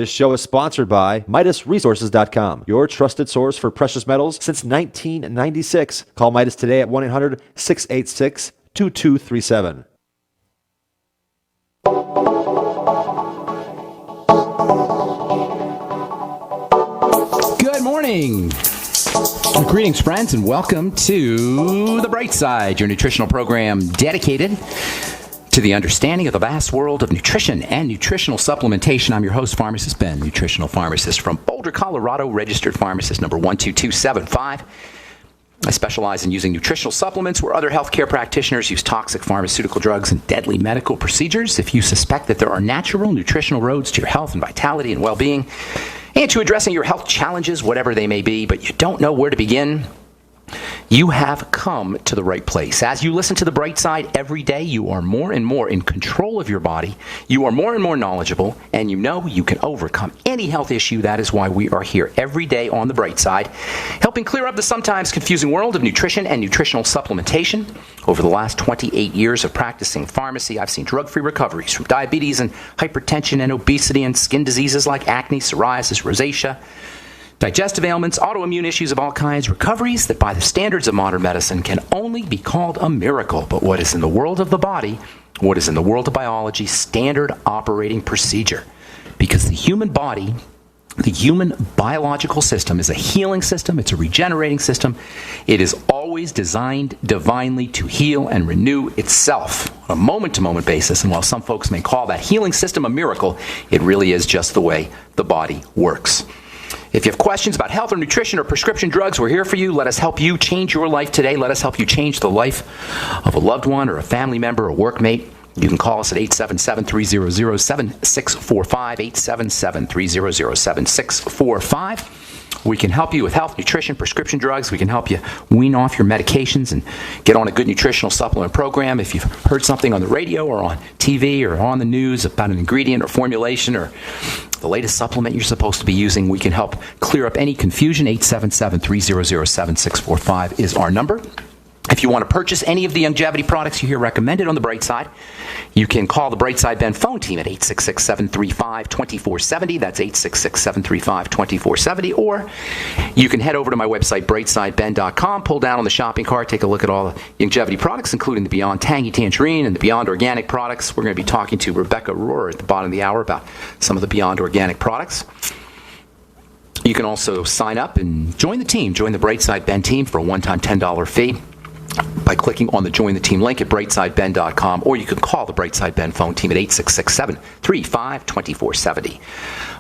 This show is sponsored by MidasResources.com, your trusted source for precious metals since 1996. Call Midas today at 1-800-686-2237. Good morning. Greetings, friends, and welcome to The Bright Side, your nutritional program dedicated to the understanding of the vast world of nutrition and nutritional supplementation. I'm your host, Pharmacist Ben, nutritional pharmacist from Boulder, Colorado, registered pharmacist number 12275. I specialize in using nutritional supplements where other healthcare practitioners use toxic pharmaceutical drugs and deadly medical procedures. If you suspect that there are natural nutritional roads to your health and vitality and well-being, and to addressing your health challenges, whatever they may be, but you don't know where to begin, you have come to the right place. As you listen to The Bright Side every day, you are more and more in control of your body. You are more and more knowledgeable, and you know you can overcome any health issue. That is why we are here every day on The Bright Side, helping clear up the sometimes confusing world of nutrition and nutritional supplementation. Over the last 28 years of practicing pharmacy, I've seen drug-free recoveries from diabetes and hypertension and obesity and skin diseases like acne, psoriasis, rosacea, digestive ailments, autoimmune issues of all kinds, recoveries that by the standards of modern medicine can only be called a miracle. But what is in the world of the body, what is in the world of biology, standard operating procedure. Because the human body, the human biological system is a healing system, it's a regenerating system. It is always designed divinely to heal and renew itself on a moment-to-moment basis. And while some folks may call that healing system a miracle, it really is just the way the body works. If you have questions about health or nutrition or prescription drugs, we're here for you. Let us help you change your life today. Let us help you change the life of a loved one or a family member or workmate. You can call us at 877-300-7645, 877-300-7645. We can help you with health, nutrition, prescription drugs. We can help you wean off your medications and get on a good nutritional supplement program. If you've heard something on the radio or on TV or on the news about an ingredient or formulation or the latest supplement you're supposed to be using, we can help clear up any confusion. 877-300-7645 is our number. If you want to purchase any of the longevity products you hear recommended on The Bright Side, you can call the Bright Side Ben phone team at 866-735-2470. That's 866-735-2470. Or you can head over to my website, brightsideben.com, pull down on the shopping cart, take a look at all the longevity products, including the Beyond Tangy Tangerine and the Beyond Organic products. We're going to be talking to Rebecca Rohrer at the bottom of the hour about some of the Beyond Organic products. You can also sign up and join the team, join the Bright Side Ben team for a one-time $10 fee by clicking on the Join the Team link at brightsideben.com, or you can call the Brightside Ben phone team at 866-735-2470.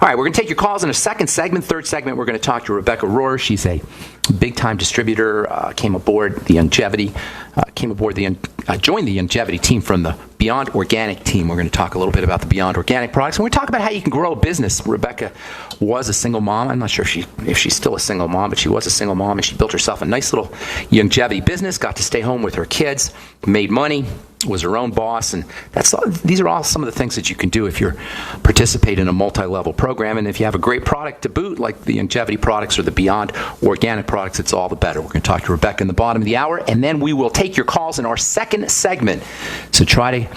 All right, we're going to take your calls in a second segment. Third segment, we're going to talk to Rebecca Rohrer. She's a big-time distributor, joined the longevity team from the Beyond Organic team. We're going to talk a little bit about the Beyond Organic products, and we're talk about how you can grow a business. Rebecca was a single mom. I'm not sure if she's still a single mom, but she was a single mom, and she built herself a nice little longevity business, got to stay home with her kids, made money, was her own boss, and these are all some of the things that you can do if you're participate in a multi-level program. And if you have a great product to boot, like the longevity products or the Beyond Organic products, it's all the better. We're going to talk to Rebecca in the bottom of the hour, and then we will take your calls in our second segment. So try to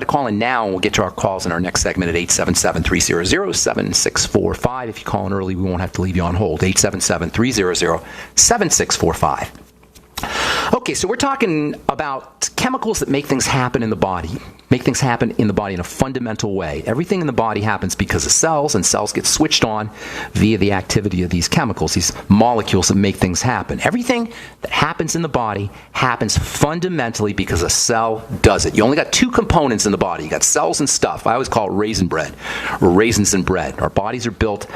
call in now, and we'll get to our calls in our next segment at 877-300-7645. If you call in early, we won't have to leave you on hold. 877-300-7645. Okay, so we're talking about chemicals that make things happen in the body, in a fundamental way. Everything in the body happens because of cells, and cells get switched on via the activity of these chemicals, these molecules that make things happen. Everything that happens in the body happens fundamentally because a cell does it. You only got two components in the body. You got cells and stuff. I always call it raisin bread, or raisins and bread. Our bodies are built,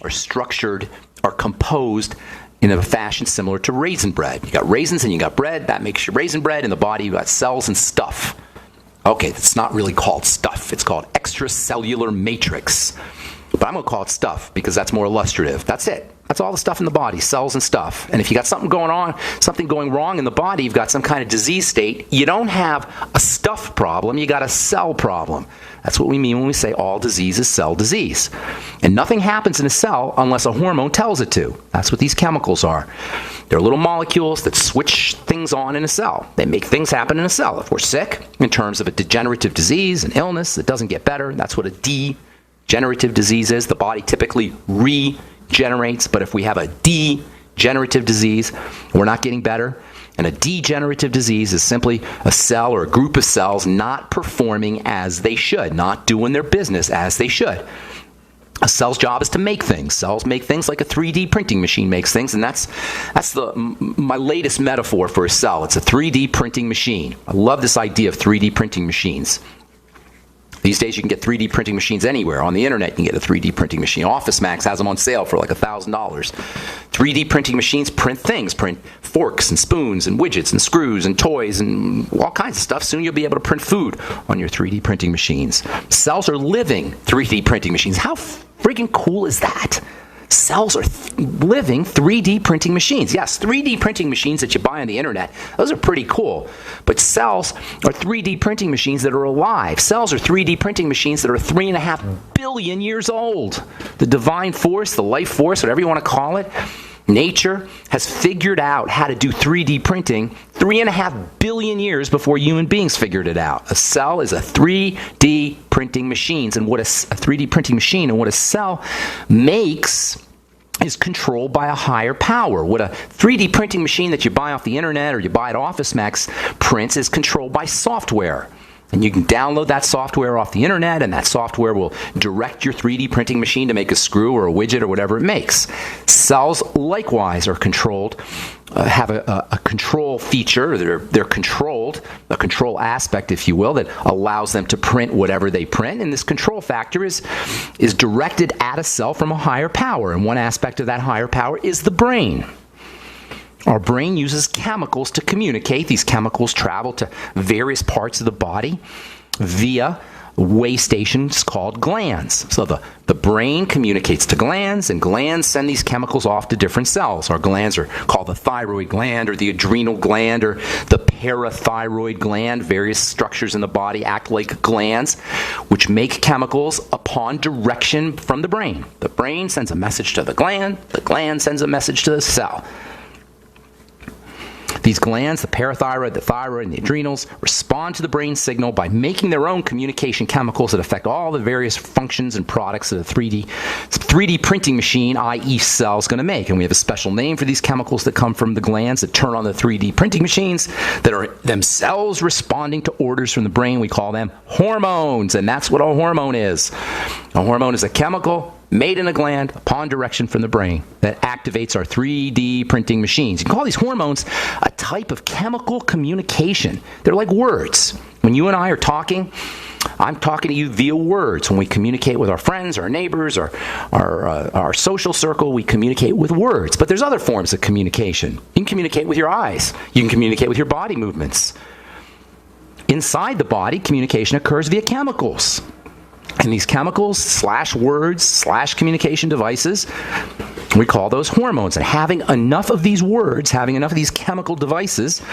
are structured, are composed in a fashion similar to raisin bread. You got raisins and you got bread. That makes your raisin bread. In the body, you got cells and stuff. Okay, it's not really called stuff. It's called extracellular matrix. But I'm going to call it stuff because that's more illustrative. That's it. That's all the stuff in the body, cells and stuff. And if you got something going wrong in the body, you've got some kind of disease state, you don't have a stuff problem, you got a cell problem. That's what we mean when we say all disease is cell disease. And nothing happens in a cell unless a hormone tells it to. That's what these chemicals are. They're little molecules that switch things on in a cell. They make things happen in a cell. If we're sick, in terms of a degenerative disease, an illness that doesn't get better, that's what a generative disease is. The body typically regenerates, but if we have a degenerative disease, we're not getting better. And a degenerative disease is simply a cell or a group of cells not performing as they should, not doing their business as they should. A cell's job is to make things. Cells make things like a 3D printing machine makes things, and that's my latest metaphor for a cell. It's a 3D printing machine. I love this idea of 3D printing machines. These days you can get 3D printing machines anywhere. On the internet you can get a 3D printing machine. Office Max has them on sale for like $1,000. 3D printing machines print things, print forks and spoons and widgets and screws and toys and all kinds of stuff. Soon you'll be able to print food on your 3D printing machines. Cells are living 3D printing machines. How freaking cool is that? Cells are living 3D printing machines. Yes, 3D printing machines that you buy on the internet, those are pretty cool. But cells are 3D printing machines that are alive. Cells are 3D printing machines that are 3.5 billion years old. The divine force, the life force, whatever you want to call it, nature has figured out how to do 3D printing 3.5 billion years before human beings figured it out. A cell is a 3D printing machine, and what a 3D printing machine and what a cell makes is controlled by a higher power. What a 3D printing machine that you buy off the internet or you buy at Office Max prints is controlled by software. And you can download that software off the internet, and that software will direct your 3D printing machine to make a screw or a widget or whatever it makes. Cells, likewise, are controlled, have a control feature. They're controlled, a control aspect, if you will, that allows them to print whatever they print. And this control factor is directed at a cell from a higher power. And one aspect of that higher power is the brain. Our brain uses chemicals to communicate. These chemicals travel to various parts of the body via way stations called glands. So the brain communicates to glands, and glands send these chemicals off to different cells. Our glands are called the thyroid gland or the adrenal gland or the parathyroid gland. Various structures in the body act like glands, which make chemicals upon direction from the brain. The brain sends a message to the gland sends a message to the cell. These glands, the parathyroid, the thyroid, and the adrenals, respond to the brain signal by making their own communication chemicals that affect all the various functions and products that a 3D printing machine, i.e. cell, is going to make. And we have a special name for these chemicals that come from the glands that turn on the 3D printing machines that are themselves responding to orders from the brain. We call them hormones, and that's what a hormone is. A hormone is a chemical made in a gland upon direction from the brain that activates our 3D printing machines. You can call these hormones a type of chemical communication. They're like words. When you and I are talking, I'm talking to you via words. When we communicate with our friends, our neighbors, our social circle, we communicate with words. But there's other forms of communication. You can communicate with your eyes. You can communicate with your body movements. Inside the body, communication occurs via chemicals. And these chemicals / words / communication devices, we call those hormones. And having enough of these words, having enough of these chemical devices,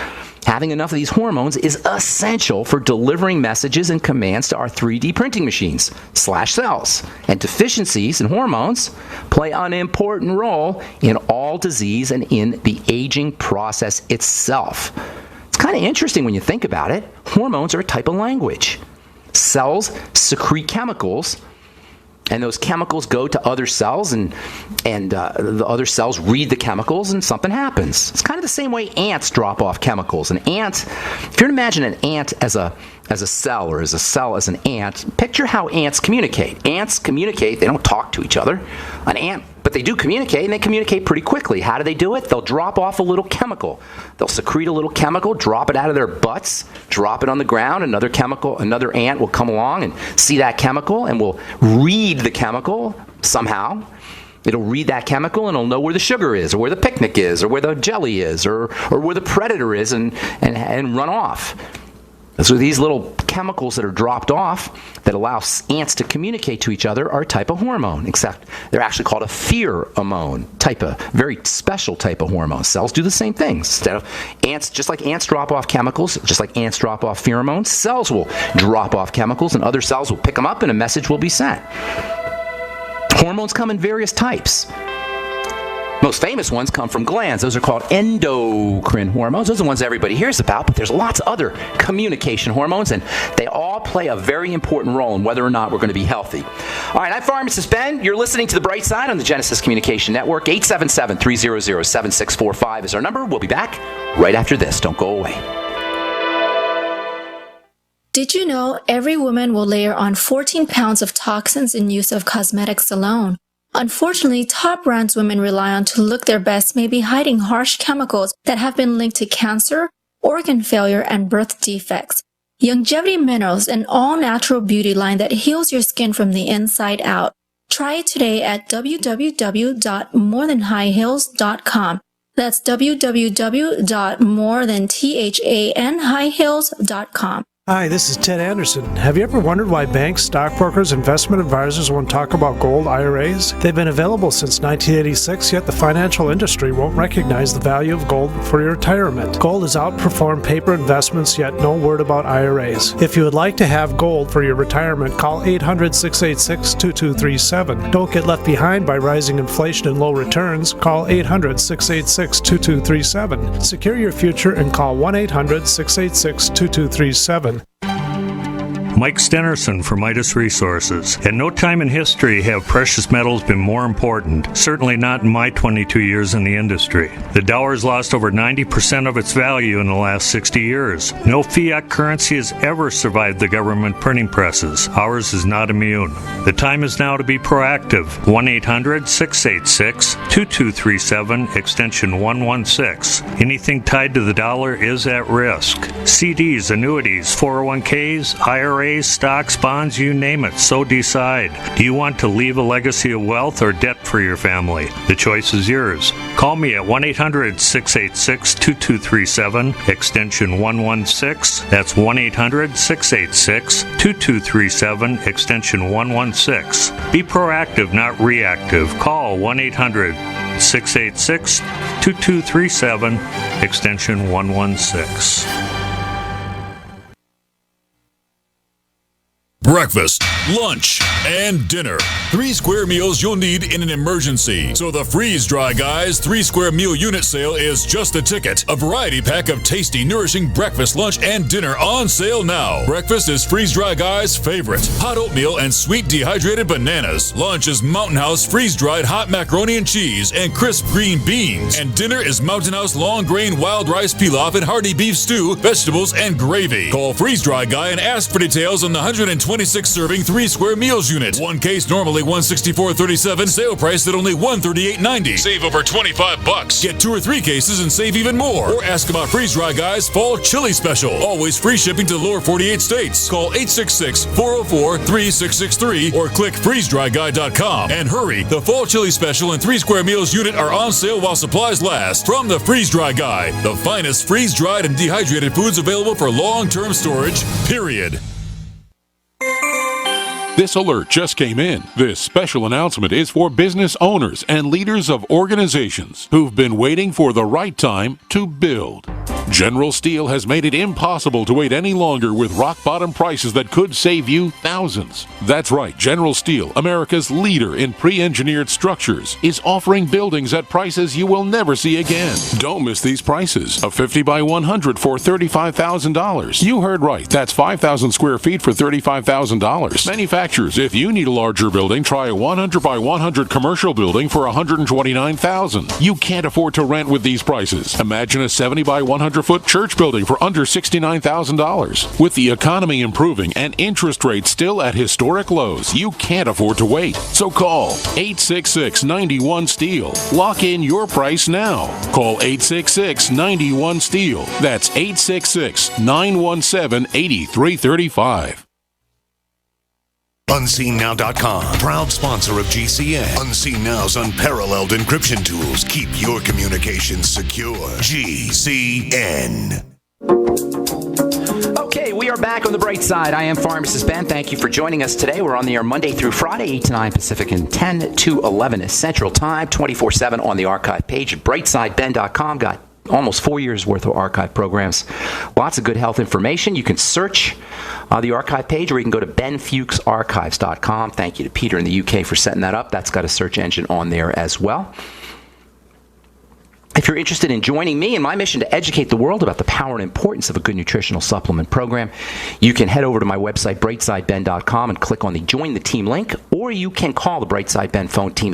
having enough of these hormones is essential for delivering messages and commands to our 3D printing machines / cells. And deficiencies in hormones play an important role in all disease and in the aging process itself. It's kind of interesting when you think about it. Hormones are a type of language. Cells secrete chemicals, and those chemicals go to other cells, and the other cells read the chemicals, and something happens. It's kind of the same way ants drop off chemicals. An ant, if you were to imagine an ant as a cell, or as a cell as an ant, picture how ants communicate. Ants communicate, they don't talk to each other. An ant, but they do communicate, and they communicate pretty quickly. How do they do it? They'll drop off a little chemical. They'll secrete a little chemical, drop it out of their butts, drop it on the ground. Another ant will come along and see that chemical and will read the chemical somehow. It'll read that chemical and it'll know where the sugar is, or where the picnic is, or where the jelly is, or where the predator is, and run off. So these little chemicals that are dropped off that allow ants to communicate to each other are a type of hormone, except they're actually called a pheromone, very special type of hormone. Cells do the same thing. Instead of ants, just like ants drop off chemicals, just like ants drop off pheromones, cells will drop off chemicals, and other cells will pick them up, and a message will be sent. Hormones come in various types. Most famous ones come from glands. Those are called endocrine hormones. Those are the ones everybody hears about, but there's lots of other communication hormones, and they all play a very important role in whether or not we're going to be healthy. All right, I'm Pharmacist Ben. You're listening to The Bright Side on the Genesis Communication Network. 877-300-7645 is our number. We'll be back right after this. Don't go away. Did you know every woman will layer on 14 pounds of toxins in use of cosmetics alone? Unfortunately, top brands women rely on to look their best may be hiding harsh chemicals that have been linked to cancer, organ failure, and birth defects. Longevity Minerals, an all-natural beauty line that heals your skin from the inside out. Try it today at www.morethanhighhills.com. That's www.morethanhighhills.com. Hi, this is Ted Anderson. Have you ever wondered why banks, stockbrokers, investment advisors won't talk about gold IRAs? They've been available since 1986, yet the financial industry won't recognize the value of gold for your retirement. Gold has outperformed paper investments, yet no word about IRAs. If you would like to have gold for your retirement, call 800-686-2237. Don't get left behind by rising inflation and low returns. Call 800-686-2237. Secure your future and call 1-800-686-2237. Mike Stenerson for Midas Resources. At no time in history have precious metals been more important, certainly not in my 22 years in the industry. The dollar has lost over 90% of its value in the last 60 years. No fiat currency has ever survived the government printing presses. Ours is not immune. The time is now to be proactive. 1-800-686-2237, extension 116. Anything tied to the dollar is at risk. CDs, annuities, 401ks, IRAs, stocks, bonds, you name it, so decide. Do you want to leave a legacy of wealth or debt for your family? The choice is yours. Call me at 1-800-686-2237, extension 116. That's 1-800-686-2237, extension 116. Be proactive, not reactive. Call 1-800-686-2237, extension 116. Breakfast, lunch, and dinner. 3 square meals you'll need in an emergency. So the Freeze Dry Guys 3 square meal unit sale is just a ticket. A variety pack of tasty, nourishing breakfast, lunch, and dinner on sale now. Breakfast is Freeze Dry Guys' favorite. Hot oatmeal and sweet dehydrated bananas. Lunch is Mountain House freeze-dried hot macaroni and cheese and crisp green beans. And dinner is Mountain House long grain wild rice pilaf and hearty beef stew, vegetables, and gravy. Call Freeze Dry Guy and ask for details on the 126 serving 3 square meals unit. One case normally $164.37. Sale price at only $138.90. Save over $25. Get 2 or 3 cases and save even more. Or ask about Freeze Dry Guys Fall Chili Special. Always free shipping to the lower 48 states. Call 866-404-3663 or click freezedryguy.com. And hurry, the Fall Chili Special and 3 square meals unit are on sale while supplies last. From the Freeze Dry Guy, the finest freeze-dried and dehydrated foods available for long-term storage, period. This alert just came in. This special announcement is for business owners and leaders of organizations who've been waiting for the right time to build. General Steel has made it impossible to wait any longer with rock-bottom prices that could save you thousands. That's right, General Steel, America's leader in pre-engineered structures, is offering buildings at prices you will never see again. Don't miss these prices. A 50 by 100 for $35,000. You heard right, that's 5,000 square feet for $35,000. Manufacturers, if you need a larger building, try a 100 by 100 commercial building for $129,000. You can't afford to rent with these prices. Imagine a 70 by 100-foot church building for under $69,000. With the economy improving and interest rates still at historic lows, you can't afford to wait. So call 866-91-STEEL. Lock in your price now. Call 866-91-STEEL. That's 866-917-8335. UnseenNow.com, proud sponsor of GCN. Unseen Now's unparalleled encryption tools keep your communications secure. GCN. Okay, we are back on the bright side. I am Pharmacist Ben. Thank you for joining us today. We're on the air Monday through Friday, 8 to 9 Pacific and 10 to 11 Central Time, 24/7 on the archive page at brightsideben.com. Got almost 4 years worth of archive programs. Lots of good health information. You can search the archive page, or you can go to benfuchsarchives.com. Thank you to Peter in the UK for setting that up. That's got a search engine on there as well. If you're interested in joining me in my mission to educate the world about the power and importance of a good nutritional supplement program, you can head over to my website, brightsideben.com, and click on the Join the Team link, or you can call the Brightside Ben phone team